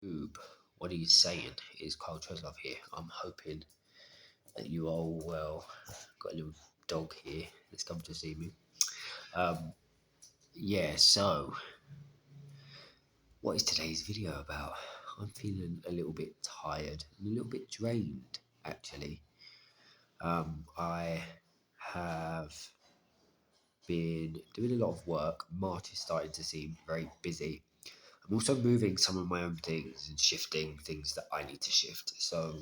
Oob, what are you saying? Is Carl Treslove here. I'm hoping that you are all well. Got a little dog here that's come to see me. Um, yeah, so what is today's video about? I'm feeling a little bit tired and a little bit drained, actually. I have been doing a lot of work. March is starting to seem very busy. I'm also moving some of my own things and shifting things that I need to shift. So,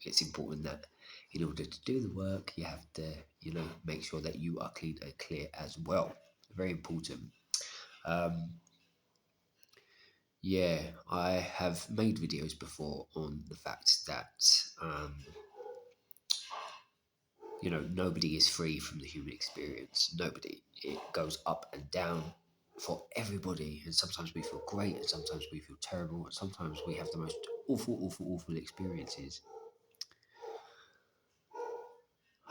it's important that in order to do the work, you have to, make sure that you are clean and clear as well. Very important. Um, yeah, I have made videos before on the fact that, nobody is free from the human experience. Nobody. It goes up and down for everybody. And sometimes we feel great, and sometimes we feel terrible, and sometimes we have the most awful, awful, awful experiences.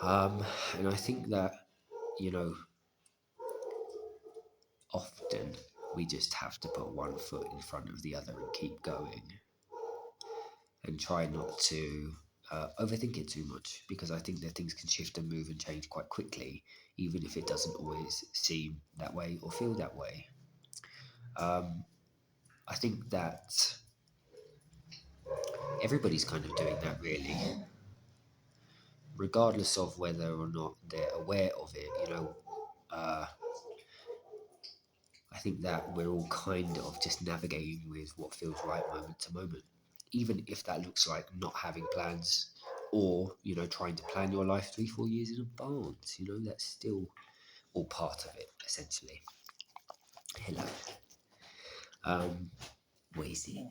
And I think that, you know, often we just have to put one foot in front of the other and keep going and try not to overthink it too much, because I think that things can shift and move and change quite quickly, even if it doesn't always seem that way or feel that way. I think that everybody's kind of doing that, really, regardless of whether or not they're aware of it. I think that we're all kind of just navigating with what feels right moment to moment, even if that looks like not having plans or, trying to plan your life 3, 4 years in advance. That's still all part of it, essentially. Hello. What is it?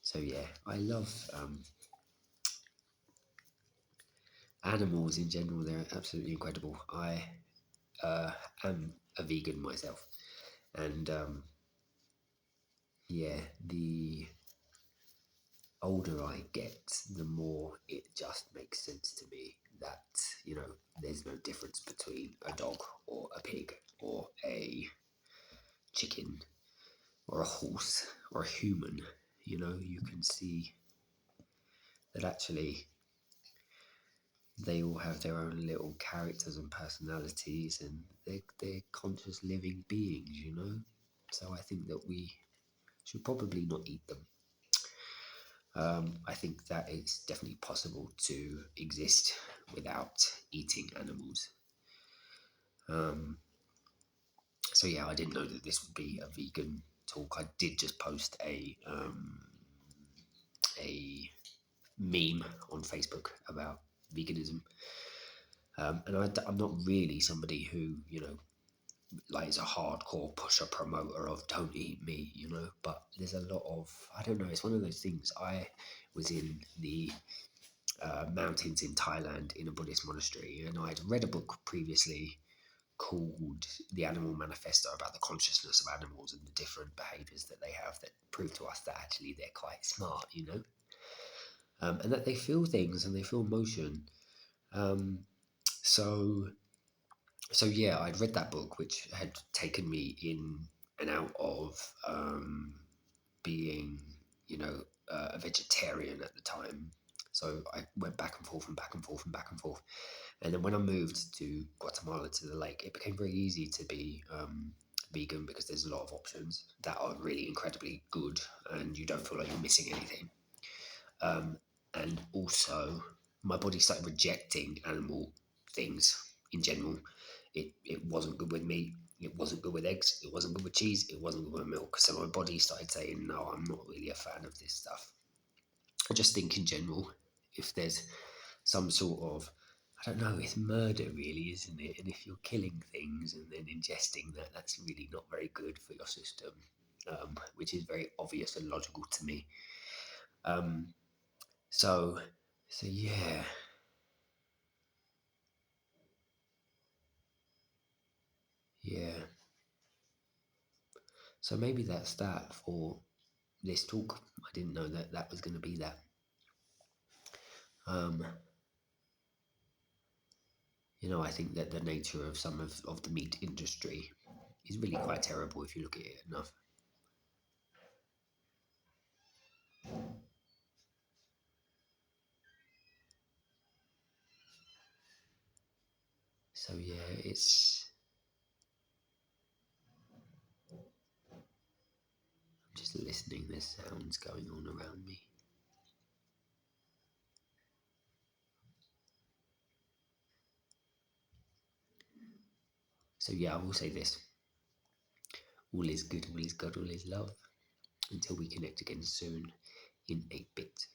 So, yeah, I love animals in general. They're absolutely incredible. I am a vegan myself. And, yeah, the older I get, the more it just makes sense to me that, there's no difference between a dog or a pig or a chicken or a horse or a human. You can see that actually they all have their own little characters and personalities, and they're conscious living beings. So I think that we should probably not eat them. I think that it's definitely possible to exist without eating animals. So yeah, I didn't know that this would be a vegan talk. I did just post a meme on Facebook about veganism, and I'm not really somebody who like is a hardcore pusher promoter of don't eat meat, But there's a lot of, I don't know. It's one of those things. I was in the mountains in Thailand in a Buddhist monastery, and I'd read a book previously called The Animal Manifesto about the consciousness of animals and the different behaviors that they have that prove to us that actually they're quite smart, and that they feel things and they feel motion. Um, so, so yeah, I'd read that book, which had taken me in and out of being, a vegetarian at the time. So I went back and forth and back and forth and back and forth. And then when I moved to Guatemala, to the lake, it became very easy to be vegan, because there's a lot of options that are really incredibly good and you don't feel like you're missing anything. And also, my body started rejecting animal things in general. It wasn't good with meat. It wasn't good with eggs. It wasn't good with cheese. It wasn't good with milk. So my body started saying, no, I'm not really a fan of this stuff. I just think in general, if there's some sort of, I don't know, it's murder really, isn't it? And if you're killing things and then ingesting that, that's really not very good for your system, which is very obvious and logical to me. Um, so, so yeah, yeah. So maybe that's that for this talk. I didn't know that that was going to be that. Um, I think that the nature of some of the meat industry is really quite terrible if you look at it enough. So yeah, I'm just listening. There's sounds going on around me. So yeah, I will say this. All is good, all is God, all is love. Until we connect again soon in 8-bit.